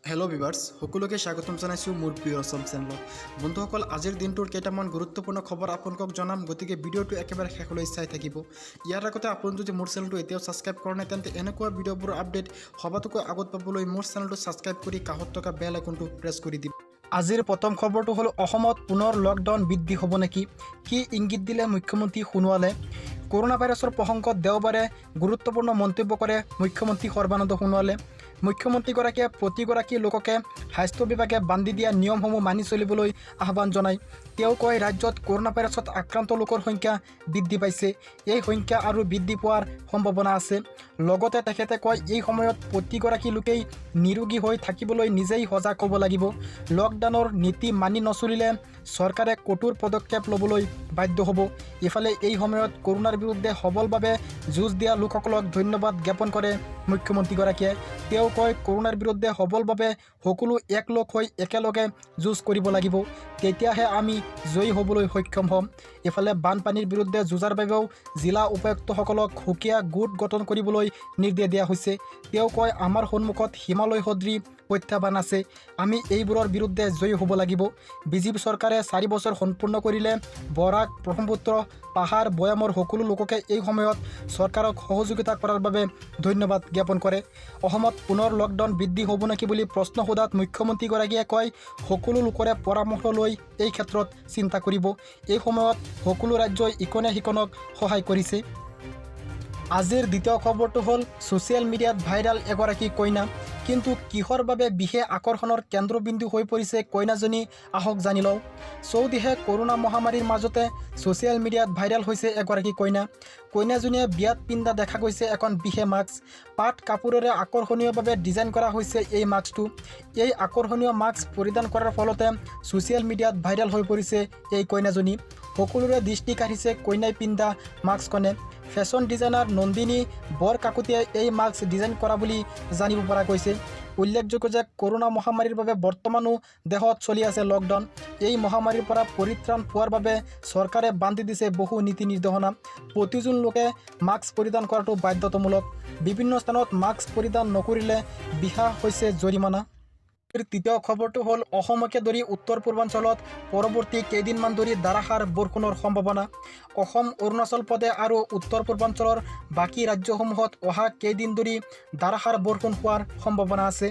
Hello' ভিভাৰ্ছ সকলোকে স্বাগতম জনাইছোঁ মোৰ প্ৰিয় অসম চেনেলত। বন্ধুসকল, আজিৰ দিনটোৰ কেইটামান গুৰুত্বপূৰ্ণ খবৰ আপোনালোকক জনাম, গতিকে ভিডিঅ'টো একেবাৰে শেষলৈ চাই থাকিব। ইয়াৰ আগতে আপুনি যদি মোৰ চেনেলটো এতিয়াও ছাবস্ক্ৰাইব কৰা নাই তেন্তে এনেকুৱা ভিডিঅ'বোৰৰ আপডেট সবাতোকৈ আগত পাবলৈ মোৰ চেনেলটো ছাবস্ক্ৰাইব কৰি কাষত থকা বেল আইকনটো প্ৰেছ কৰি দিব। আজিৰ প্ৰথম খবৰটো হ'ল অসমত পুনৰ লকডাউন বৃদ্ধি হ'ব নেকি, কি ইংগিত দিলে মুখ্যমন্ত্ৰী সোণোৱালে। কৰোনা ভাইৰাছৰ প্ৰসংগত দেওবাৰে গুৰুত্বপূৰ্ণ মন্তব্য কৰে মুখ্যমন্ত্ৰী সৰ্বানন্দ সোণোৱালে। মুখ্যমন্ত্ৰীগৰাকীয়ে প্ৰতিগৰাকী লোককে স্বাস্থ্য বিভাগে বান্ধি দিয়া নিয়মসমূহ মানি চলিবলৈ আহ্বান জনায়। তেওঁ কয়, ৰাজ্যত কৰোনা ভাইৰাছত আক্ৰান্ত লোকৰ সংখ্যা বৃদ্ধি পাইছে, এই সংখ্যা আৰু বৃদ্ধি পোৱাৰ সম্ভাৱনা আছে। লগতে তেখেতে কয়, এই সময়ত প্ৰতিগৰাকী লোকেই নিৰোগী হৈ থাকিবলৈ নিজেই সজাগ হ'ব লাগিব। লকডাউনৰ নীতি মানি নচলিলে চৰকাৰে কঠোৰ পদক্ষেপ ল'বলৈ বাধ্য হ'ব। ইফালে এই সময়ত কৰোনাৰ বিৰুদ্ধে সবলভাৱে যুঁজ দিয়া লোকসকলক ধন্যবাদ জ্ঞাপন কৰে মুখ্যমন্ত্ৰীগৰাকীয়ে। তেওঁ কয়, কৰোনাৰ বিৰুদ্ধে সবলভাৱে সকলো একলগ হৈ একেলগে যুঁজ কৰিব লাগিব, তেতিয়াহে আমি জয়ী হ'বলৈ সক্ষম হ'ম। ইফালে বানপানীৰ বিৰুদ্ধে যুঁজাৰ বাবেও জিলা উপায়ুক্তসকলক সুকীয়া গোট গঠন কৰিবলৈ নিৰ্দেশ দিয়া হৈছে। তেওঁ কয়, আমাৰ সন্মুখত হিমালয় সদৃশ প্ৰত্যাহ্বান আছে, আমি এইবোৰৰ বিৰুদ্ধে জয়ী হ'ব লাগিব। বিজেপি চৰকাৰে 4 বছৰ সম্পূৰ্ণ কৰিলে। বৰাক, ব্ৰহ্মপুত্ৰ, পাহাৰ, ভৈয়ামৰ সকলো লোককে এই সময়ত চৰকাৰক সহযোগিতা কৰাৰ বাবে ধন্যবাদ জ্ঞাপন কৰে। অসমত পুনৰ লকডাউন বৃদ্ধি হ'ব নেকি বুলি প্ৰশ্ন সোধাত মুখ্যমন্ত্ৰীগৰাকীয়ে কয়, সকলো লোকৰে পৰামৰ্শ লৈ এই ক্ষেত্ৰত চিন্তা কৰিব। এই সময়ত সকলো ৰাজ্যই ইখনে সিখনক সহায় কৰিছে। আজিৰ দ্বিতীয় খবৰটো হ'ল ছ'চিয়েল মিডিয়াত ভাইৰাল এগৰাকী কইনা, কিন্তু কিহৰ বাবে বিশেষ আকৰ্ষণৰ কেন্দ্ৰবিন্দু হৈ পৰিছে কইনাজনী, আহক জানি লওঁ। চৌদিশে কৰোনা মহামাৰীৰ মাজতে ছ'চিয়েল মিডিয়াত ভাইৰেল হৈছে এগৰাকী কইনা। কইনাজনীয়ে বিয়াত পিন্ধা দেখা গৈছে এখন বিশেষ মাস্ক। পাট কাপোৰেৰে আকৰ্ষণীয়ভাৱে ডিজাইন কৰা হৈছে এই মাস্কটো। এই আকৰ্ষণীয় মাস্ক পৰিধান কৰাৰ ফলতে ছ'চিয়েল মিডিয়াত ভাইৰেল হৈ পৰিছে এই কইনাজনী। সকলোৰে দৃষ্টি কাঢ়িছে কইনাই পিন্ধা মাস্কখনে। ফেশ্বন ডিজাইনাৰ নন্দিনী বৰকাকতীয়ে এই মাস্ক ডিজাইন কৰা বুলি জানিব পৰা গৈছে। উল্লেখযোগ্য যে কৰোনা মহামাৰীৰ বাবে বৰ্তমানো দেশত চলি আছে লকডাউন। এই মহামাৰীৰ পৰা পৰিত্ৰাণ পোৱাৰ বাবে চৰকাৰে বান্ধি দিছে বহু নীতি নিৰ্দেশনা। প্ৰতিজন লোকে মাস্ক পৰিধান কৰাটো বাধ্যতামূলক। বিভিন্ন স্থানত মাস্ক পৰিধান নকৰিলে বিহা হৈছে জৰিমনা। তৃতীয় খবৰটো হ'ল অসমকে ধৰি উত্তৰ পূৰ্বাঞ্চলত পৰৱৰ্তী কেইদিনমান ধৰি ধাৰাসাৰ বৰষুণৰ সম্ভাৱনা। অসম, অৰুণাচল প্ৰদেশ আৰু উত্তৰ পূৰ্বাঞ্চলৰ বাকী ৰাজ্যসমূহত অহা কেইদিন ধৰি ধাৰাসাৰ বৰষুণ হোৱাৰ সম্ভাৱনা আছে।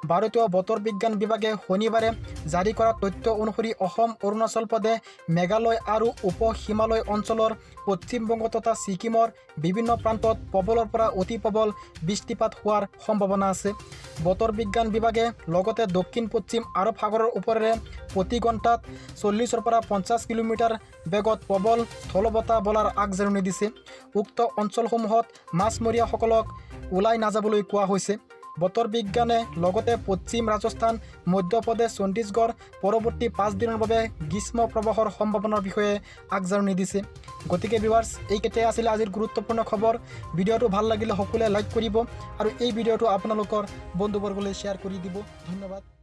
ভাৰতীয় বতৰ বিজ্ঞান বিভাগে শনিবাৰে জাৰি কৰা তথ্য অনুসৰি অসম, অৰুণাচল প্ৰদেশ, মেঘালয় আৰু উপ হিমালয় অঞ্চলৰ পশ্চিমবংগ তথা ছিকিমৰ বিভিন্ন প্ৰান্তত প্ৰবলৰ পৰা অতি প্ৰবল বৃষ্টিপাত হোৱাৰ সম্ভাৱনা আছে। বতৰ বিজ্ঞান বিভাগে লগতে দক্ষিণ পশ্চিম আৰৱ সাগৰৰ ওপৰেৰে প্ৰতি ঘণ্টাত 40ৰ পৰা 50 কিলোমিটাৰ বেগত প্ৰবল স্থলবতাহ বলাৰ আগজাননী দিছে। উক্ত অঞ্চলসমূহত মাছমৰীয়াসকলক ওলাই নাযাবলৈ কোৱা হৈছে। বতৰ বিজ্ঞানে লগতে পশ্চিম ৰাজস্থান, মধ্যপ্ৰদেশ, ছত্তীশগড় পৰৱৰ্তী 5 দিনৰ বাবে গ্ৰীষ্ম প্ৰৱাহৰ সম্ভাৱনাৰ বিষয়ে আগজাননী দিছে। গতিকে ভিউৱাৰ্ছ, এইকেইটাই আছিলে আজিৰ গুৰুত্বপূৰ্ণ খবৰ। ভিডিঅ'টো ভাল লাগিলে সকলোৱে লাইক কৰিব আৰু এই ভিডিঅ'টো আপোনালোকৰ বন্ধুবৰ্গলৈ শ্বেয়াৰ কৰি দিব। ধন্যবাদ।